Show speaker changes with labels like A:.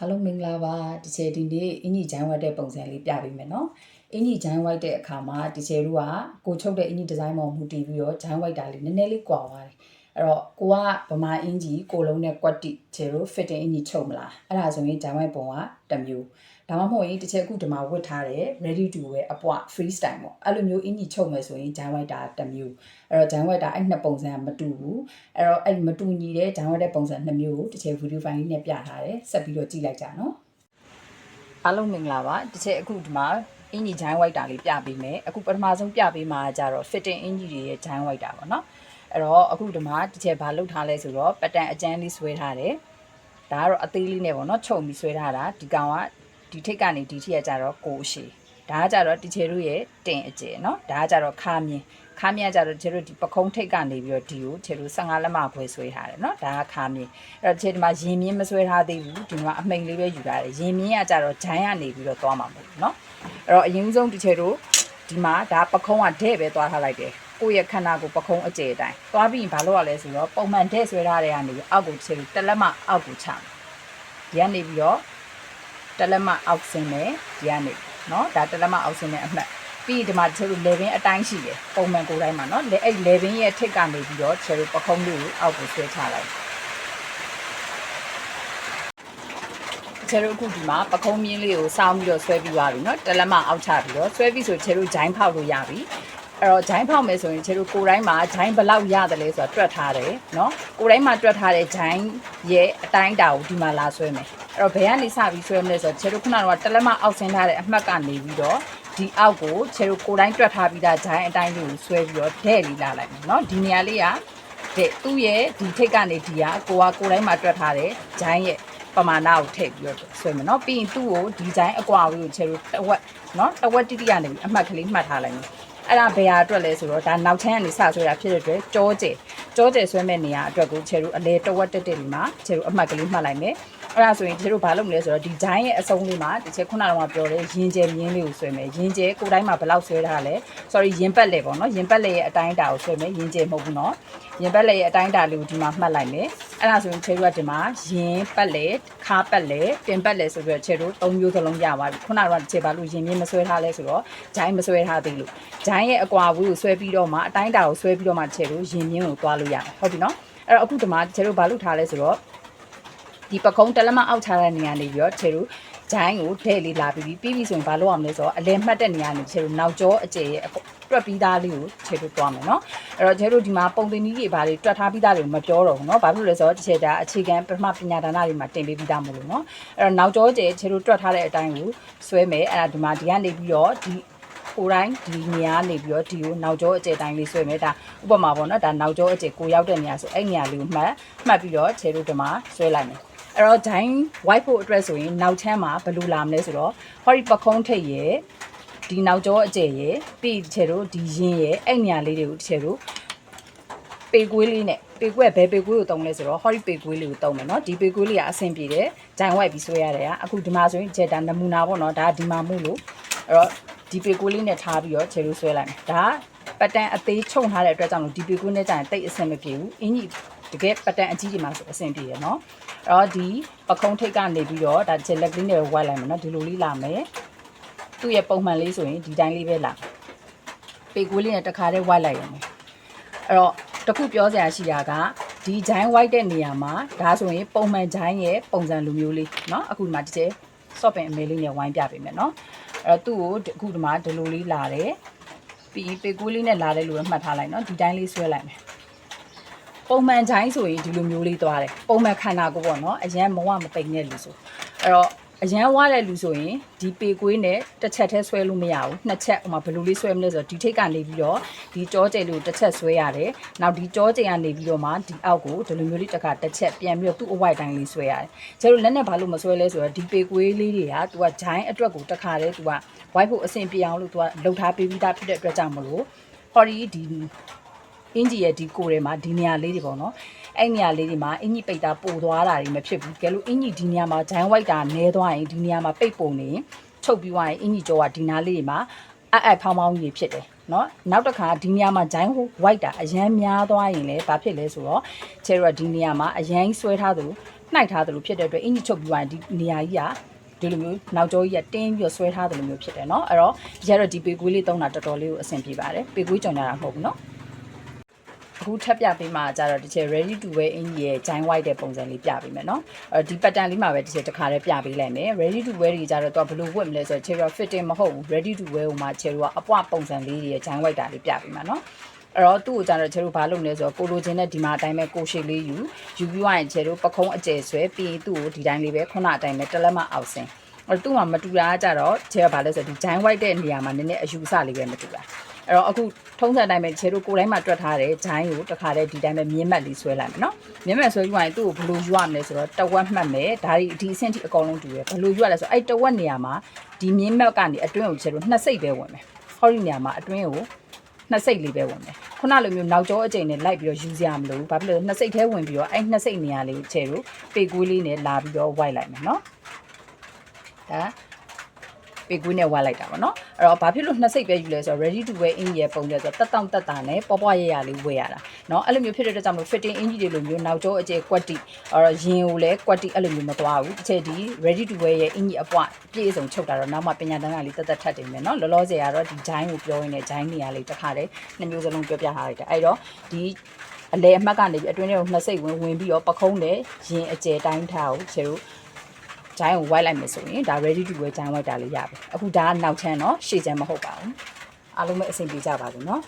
A: အားလုံးမင်္ဂလာပါဒီချေဒီနေ့အင်ကြီးဂျိုင်းဝတ်တဲ့ပုံစံလေးပြပေးမယ်နော်အင်ကြီးဂျိုင်းဝတ်တဲ့အခါမှာဒီချေတို့ကကိုချုပ်တဲ့အင်ကြီးဒီဇိုင်းပေါ်မူတည်ပြီးတော့ဂျိုင်းဝတ်တာလေးနည်းနည်းလေးကွာသွားတယ်အဲ့တော့ကိုကဗမာအင်ကြီးကိုလုံးနဲ့ကွက်တိချေတို့ fitting အင်ကြီးချုပ်မလားအဲ့ဒါဆိုရင်ဂျိုင်းဝတ်ပုံကတစ်မျိုးဒါမှမဟုတ်ရင်ဒီချေအခုဒီမှာဝတ်ထားတယ် ready to wear အပွား free style ပေါ့အဲ့လိုမျိုးအင်ကြီးချုပ်မယ်ဆိုရင်ဂျိုင်းဝတ်တာတစ်မျိုးအဲ့တော့ဂျိုင်းဝတ်တာအဲ့နှစ်ပုံစံမတူဘူးအဲ့တော့အဲ့မတူညီတဲ့ဂျိုင်းဝတ်တဲ့ပုံစံနှစ်မျိုးကိုဒီချေ video file လေးနဲ့ပြထားတယ်ဆက်ပြီးတော့ကြည့်လိုက်ကြနော်အားလုံးမင်္ဂလာပါဒီချက်အခုဒီမှာအင်ကြီးဂျိုင်းဝိုက်တာလေးပြပေးမယ်အခုပထမဆုံးပြပေးမှာကြတော့ fitting အင်ကြီးတွေရဲ့ဂျိုင်းဝိုက်တာပေါ့နော်အဲ့တော့အခုဒီမှာဒီချက်ဘာလုပ်ထားလဲဆိုတော့ပတန်အကျန်းလေးဆွဲထားတယ်ဒါကတော့အသေးလေးနဲ့ပေါ့နော်ချုပ်ပြီးဆွဲထားတာဒီကောင်ကဒီထိတ်ကနေဒီထိကကြတော့ကိုအရှိဒါကကြတော့ဒီချေတို့ရဲ့တင်အကျယ်နော်ဒါကကြတော့ခါမြင်ကြတော့ချေတို့ဒီပခုံးထိတ်ကနေပြီးတော့ဒီကိုချေတို့15လက်မခွဲဆွဲထားတယ်နော်ဒါကခါမြင်အဲ့တော့ချေဒီမှာရင်မြင့်မဆွဲထားသေးဘူးဒီမှာအမိန်လေးပဲယူထားတယ်ရင်မြင့်ကကြတော့ဂျိုင်းကနေပြီးတော့သွားမှာမဟုတ်ဘူးနော်အဲ့တော့အရင်ဆုံးဒီချေတို့ဒီမှာဒါပခုံးကတဲ့ပဲသွားထားလိုက်တယ်ကိုယ့်ရဲ့ခန္ဓာကိုပခုံးအကျယ်အတိုင်းသွားပြီးရင်ဘာလုပ်ရလဲဆိုတော့ပုံမှန်တဲ့ဆွဲထားတဲ့ကနေအောက်ကိုချေတို့တစ်လက်မအောက်ကိုချဒီကနေပြီးတော့တစ်လက်မအောက်ဆင်းမယ်ဒီကနေနော်ဒါတစ်လက်မအောက်ဆင်းတဲ့အမှတ်ပြီးဒီမှာချေတို့ level အတိုင်းရှိတယ်ပုံမှန်ကိုယ်တိုင်းမှာနော်အဲ့ level ရဲ့ထိတ်ကနေပြီးတော့ချေတို့ပခုံးလေးကိုအောက်ကိုဆွဲချလိုက်ချေတို့အခုဒီမှာပခုံးမြင်းလေးကိုစောင်းပြီးတော့ဆွဲပြီးသွားပြီနော်တစ်လက်မအောက်ချပြီးတော့ဆွဲပြီးဆိုချေတို့ဂျိုင်းဖောက်လို့ရပြီအဲ့တော့ဂျိုင်းဖောက်မယ်ဆိုရင်ချေတို့ကိုယ်တိုင်းမှာဂျိုင်းဘလောက်ရတယ်လဲဆိုတာတွက်ထားတယ်နော်ကိုယ်တိုင်းမှာတွက်ထားတဲ့ဂျိုင်းရဲ့အတိုင်းတာကိုဒီမှာလာဆွဲမယ်အဲ့တော့ဘယ်ကနေစပြီးဆွဲမလဲဆိုတော့ချေတို့ခုနကတစ်လက်မအောက်ဆင်းထားတဲ့အမှတ်ကနေပြီးတော့ဒီအောက်ကိုချေတို့ကိုယ်တိုင်းတွက်ထားပြီးသားဂျိုင်းအတိုင်းလေးကိုဆွဲပြီးတော့တဲ့လီလာလိုက်မယ်နော်ဒီနေရာလေးကတဲ့သူ့ရဲ့ဒီထိတ်ကနေဒီကကိုယ်တိုင်းမှာတွက်ထားတဲ့ဂျိုင်းရဲ့ပမာဏကိုထည့်ပြီးတော့ဆွဲမယ်နော်ပြီးရင်သူ့ကိုဒီဂျိုင်းအကွာဝေးကိုချေတို့တဝက်နော်တဝက်တိတိကနေအမှတ်ကလေးမှတ်ထားလိုက်မယ်အဲ့ဒါဘယ်ဟာအတွက်လဲဆိုတော့ဒါနောက်ချမ်းကနေစဆွဲတာဖြစ်တဲ့အတွက်ကြောကျယ်ဆွဲမဲ့နေရာအတွက်ကိုချေတို့အလဲတဝက်တက်ဒီမှာချေတို့အမှတ်ကလေးမှတ်လိုက်မယ်အဲ့ဒါဆိုရင်ချေတို့ဘာလုပ်မလဲဆိုတော့ဒီဂျိုင်းရဲ့အစုံလေးမှာဒီချက်ခုနကတော့ပြောတယ်ရင်ကျဲမြင်းလေးကိုဆွဲမယ်ရင်ကျဲကိုယ်တိုင်းမှာဘယ်လောက်ဆွဲထားလဲ sorry ရင်ပတ်လေပေါ့နော်ရင်ပတ်လေရဲ့အတိုင်းအတာကိုဆွဲမယ်ရင်ကျဲမဟုတ်ဘူးနော်ရင်ပတ်လေရဲ့အတိုင်းအတာလေးကိုဒီမှာမှတ်လိုက်မယ်အဲ့ဒါဆိုရင်ချေတို့ကဒီမှာရင်ပတ်လေခါပတ်လေတင်ပတ်လေဆိုပြီးတော့ချေတို့၃မျိုးစလုံးရပါပြီခုနကတော့ချေပါလို့ရင်မြင်းမဆွဲထားလဲဆိုတော့ဂျိုင်းမဆွဲထားသေးလို့ဂျိုင်းရဲ့အကွာဝေးကိုဆွဲပြီးတော့မှအတိုင်းအတာကိုဆွဲပြီးတော့မှချေတို့ရင်မြင်းကိုသွားလို့ရတယ်ဟုတ်ပြီနော်အဲ့တော့အခုဒီမှာချေတို့ဘာလုပ်ထားလဲဆိုတော့ဒီပကုံးတလက်မအောက်ချတဲ့နေရာနေပြီးတော့ချေတို့ဂျိုင်းကိုဒဲ့လေးလာပြီးပြီဆိုရင်ဘာလုပ်အောင်လဲဆိုတော့အလဲမှတ်တဲ့နေရာနေချေတို့နောက်ကျောအကျယ်ရဲ့တွက်ပြီးသားလေးကိုချေတို့သွားမယ်နော်အဲ့တော့ချေတို့ဒီမှာပုံသင်နည်းတွေဘာတွေတွက်ထားပြီးသားတွေမပြောတော့ဘူးနော်ဘာဖြစ်လို့လဲဆိုတော့တစ်ချက်ဒါအခြေခံပထမပညာဒါနတွေမှာတင်ပေးပြီးသားမလို့နော်အဲ့တော့နောက်ကျောကျယ်ချေတို့တွက်ထားတဲ့အတိုင်းကိုဆွဲမယ်အဲ့ဒါဒီမှာဒီကနေပြီးတော့ဒီကိုတိုင်းဒီနေရာနေပြီးတော့ဒီကိုနောက်ကျောအကျယ်တိုင်းလေးဆွဲမယ်ဒါဥပမာပေါ့နော်ဒါနောက်ကျောအကျယ်ကိုရောက်တဲ့နေရာဆိုအဲ့နေရာလေးကိုမှတ်ပြီးတော့ချေတို့ဒီမှာဆွဲလိုက်မယ်အဲ့တော့ join white ဖို့အတွက်ဆိုရင်နောက်ချမ်းမှာဘယ်လိုလာမလဲဆိုတော့ဟောဒီပခုံးထိပ်ရဲ့ဒီနောက်ကျောအကျယ်ရဲ့ပြီးချေတို့ဒီရင်းရဲ့အဲ့နေရာလေးတွေကိုချေတို့ပေကွေးလေးနဲ့ပေကွေးဘယ်ပေကွေးကိုတုံးလဲဆိုတော့ဟောဒီပေကွေးလေးကိုတုံးမယ်နော်ဒီပေကွေးလေးကအဆင်ပြေတယ် join white ပြီးဆွဲရတယ်အခုဒီမှာဆိုရင်ချေဒါနမူနာပေါ့နော်ဒါဒီမှာမို့လို့အဲ့တော့ဒီပေကွေးလေးနဲ့ထားပြီးတော့ချေတို့ဆွဲလိုက်မယ်ဒါပတ်တန်အသေးချုံထားတဲ့အတွက်ကြောင့်လို့ဒီပေကွေးနဲ့ကြာရင်တိတ်အဆင်မပြေဘူးအင်းကြီးတကယ်ပတ်တန်အကြီးကြီးမှာဆိုအဆင်ပြေရနော်အဲ့တော့ဒီပခုံးထိတ်ကနေပြီးတော့ဒါချက်လက်ကလေးနဲ့ဝိုက်လိုက်မယ်နော်ဒီလိုလေးလာမယ်သူ့ရဲ့ပုံမှန်လေးဆိုရင်ဒီတိုင်းလေးပဲလာပေကွေးလေးနဲ့တစ်ခါတည်းဝိုက်လိုက်ရမယ်အဲ့တော့တခုပြောစရာရှိတာကဒီဂျိုင်းဝိုက်တဲ့နေရာမှာဒါဆိုရင်ပုံမှန်ဂျိုင်းရဲ့ပုံစံလိုမျိုးလေးနော်အခုဒီမှာတစ်ချက်ဆော့ပင်အမဲလေးနဲ့ဝိုင်းပြပေးမယ်နော်အဲ့တော့သူ့ကိုအခုဒီမှာဒီလိုလေးလာတယ်ပြီးပေကွေးလေးနဲ့လာတဲ့လူကိုမှတ်ထားလိုက်နော်ဒီတိုင်းလေးဆွဲလိုက်မယ်ပုံမှန်ဂျိုင်းဆိုရင်ဒီလိုမျိုးလေးသွားတယ်ပုံမှန်ခန္ဓာကိုယ်ပေါ့နော်အရန်မဝမပိန်တဲ့လူဆိုအဲ့တော့အရန်ဝတဲ့လူဆိုရင်ဒီပေကွေးနဲ့တစ်ချက်တည်းဆွဲလို့မရဘူးနှစ်ချက်ဟိုမှာဘယ်လိုလေးဆွဲမလဲဆိုတော့ဒီထိတ်ကနေပြီးတော့ဒီကြောကျယ်လို့တစ်ချက်ဆွဲရတယ်နောက်ဒီကြောကျယ်ကနေပြီးတော့မှဒီအောက်ကိုဒီလိုမျိုးလေးတစ်ခါတစ်ချက်ပြန်ပြီးတော့သူ့အဝိုက်တိုင်းလေးဆွဲရတယ်ကျတို့လက်နဲ့ဘာလို့မဆွဲလဲဆိုတော့ဒီပေကွေးလေးတွေက तू ကဂျိုင်းအတွက်ကိုတစ်ခါတည်း तू ကဝိုက်ဖို့အဆင်ပြေအောင်လို့ तू ကလှုပ်ထားပေးပြီးသားဖြစ်တဲ့အတွက်ကြောင့်မလို့ဟောဒီအင်ဂျီရဲ့ဒီကိုယ်ထဲမှာဒီနေရာလေးတွေပေါ့နော်အဲ့နေရာလေးတွေမှာအင်ဂျီပိတ်တာပိုသွားတာတွေမဖြစ်ဘူးကဲလို့အင်ဂျီဒီနေရာမှာဂျိုင်းဝိုက်တာနဲသွားရင်ဒီနေရာမှာပိတ်ပုံနေချုပ်ပြီးသွားရင်အင်ဂျီကြောကဒီနားလေးတွေမှာအဖောင်းဖောင်းကြီးဖြစ်တယ်နော်နောက်တစ်ခါဒီနေရာမှာဂျိုင်းဝိုက်တာအရန်များသွားရင်လည်းဘာဖြစ်လဲဆိုတော့ချေရဒီနေရာမှာအရန်ဆွဲထားသူ နှိုက်ထားတယ်လို့ဖြစ်တဲ့အတွက်အင်ကြီးချုပ်ပြီးသွားရင်ဒီနေရာကြီးကဒီလိုမျိုးနောက်ကျောကြီးကတင်းပြီးတော့ဆွဲထားတယ်လို့မျိုးဖြစ်တယ်เนาะအဲ့တော့ဒီကတော့ဒီပေကွေးလေးသုံးတာတော်တော်လေးကိုအဆင်ပြေပါတယ်ပေကွေးကြောင်ကြတာမဟုတ်ဘူးเนาะအခုထပ်ပြပေးမှာကြတော့ဒီချက် ready to wear အင်ကြီးရဲ့ giant white တဲ့ပုံစံလေးပြပေးမယ်เนาะဒီ pattern လေးမှာပဲဒီချက်တစ်ခါတည်းပြပေးလိုက်မယ် ready to wear တွေကြတော့သူကဘယ်လိုဝတ်မလဲဆိုတော့ cherry fitting မဟုတ်ဘူး ready to wear ဟိုမှာ cherry ကအပွားပုံစံလေးတွေရဲ့ giant white တာလေးပြပေးမှာเนาะအဲ့တော့သူ့ကိုကြတော့ချေတို့ဘာလုပ်လဲဆိုတော့ကိုလိုချင်တဲ့ဒီမှာအတိုင်းပဲကိုရှိလေးယူပြီးရင်ချေတို့ပခုံးအကျယ်ဆွဲပြီးရင်သူ့ကိုဒီတိုင်းလေးပဲခုနအတိုင်းပဲတလက်မအောက်ဆင်းအဲ့သူ့မှာမတူတာကြတော့ချေကဘာလဲဆိုတော့ဒီ giant white တဲ့နေရာမှာနည်းနည်းအယူအဆလေးပဲမတူတာအဲ့တော့အခုထုံးစံတိုင်းပဲချေတို့ကိုယ်တိုင်းမှာတွက်ထားတဲ့ giant ကိုတစ်ခါတည်းဒီတိုင်းပဲမြင်းမက်လေးဆွဲလိုက်မယ်နော်မြင်းမက်ဆွဲပြီးရင်သူ့ကိုဘယ်လိုယူရမလဲဆိုတော့တဝက်မှတ်မယ်ဒါဒီအဆင့်ထိအကောင်လုံးတူရယ်ဘယ်လိုယူရလဲဆိုတော့အဲ့တဝက်နေရာမှာဒီမြင်းမက်ကနေအတွင်းကိုချေတို့နှစ်စိတ်ပဲဝင်မယ်ဟောဒီနေရာမှာအတွင်းကိုနှစ်စိတ်လေးပဲဝင်မယ်ခုနလိုမျိုးနောက်ကျောအကျိန်နဲ့လိုက်ပြီးတော့ယူစရာမလိုဘူးဘာဖြစ်လို့နှစ်စိတ်ထဲဝင်ပြီးတော့အဲ့နှစ်စိတ်နေရာလေးချဲလို့ပေကွေးလေးနဲ့လာပြီးတော့ဝိုက်လိုက်မယ်နော်ဒါပေကွေးနဲ့ဝိုက်လိုက်တာပေါ့နော်အဲ့တော့ဘာဖြစ်လို့နှစ်စိတ်ပဲယူလဲဆိုတော့ ready to wear အင်ကြီးရဲ့ပုံစံဆိုတော့တက်တောင့်တက်တာနဲ့ပွားပွားရရလေးဝယ်ရတာနော်အဲ့လိုမျိုးဖြစ်တဲ့အတွက်ကြောင့်မို့ fitting အင်ကြီးတွေလိုမျိုးနောက်ကျောအကျိကွက်တီအဲ့တော့ရင်ကိုလည်းကွက်တီအဲ့လိုမျိုးမသွားဘူးတစ်ချက်ဒီ ready to wear ရဲ့အင်ကြီးအပွားပြည့်စုံချုပ်တာတော့နောက်မှပညာတန်းကလေးတက်တက်ထပ်တင်မယ်နော်လောလောဆယ်ကတော့ဒီ giant ကိုပြောရင်းနဲ့ giant နေရာလေးတစ်ခါတည်းနှစ်မျိုးစလုံးပြောပြထားလိုက်တာအဲ့တော့ဒီအလဲအမှတ်ကနေပြီးအတွင်းထဲကိုနှစ်စိတ်ဝင်ပြီးတော့ပခုံးနဲ့ရင်အကျယ်တိုင်းထားကိုခြေတို့ဂျိုင်းကိုဝိုက်လိုက်မယ်ဆိုရင်ဒါ ready to wear ဂျိုင်းဝိုက်တာလေးရပြီအခုဒါကနောက်ချမ်းเนาะရှေ့ချမ်းမဟုတ်ပါဘူးအားလုံးပဲအဆင်ပြေကြပါစေเนาะ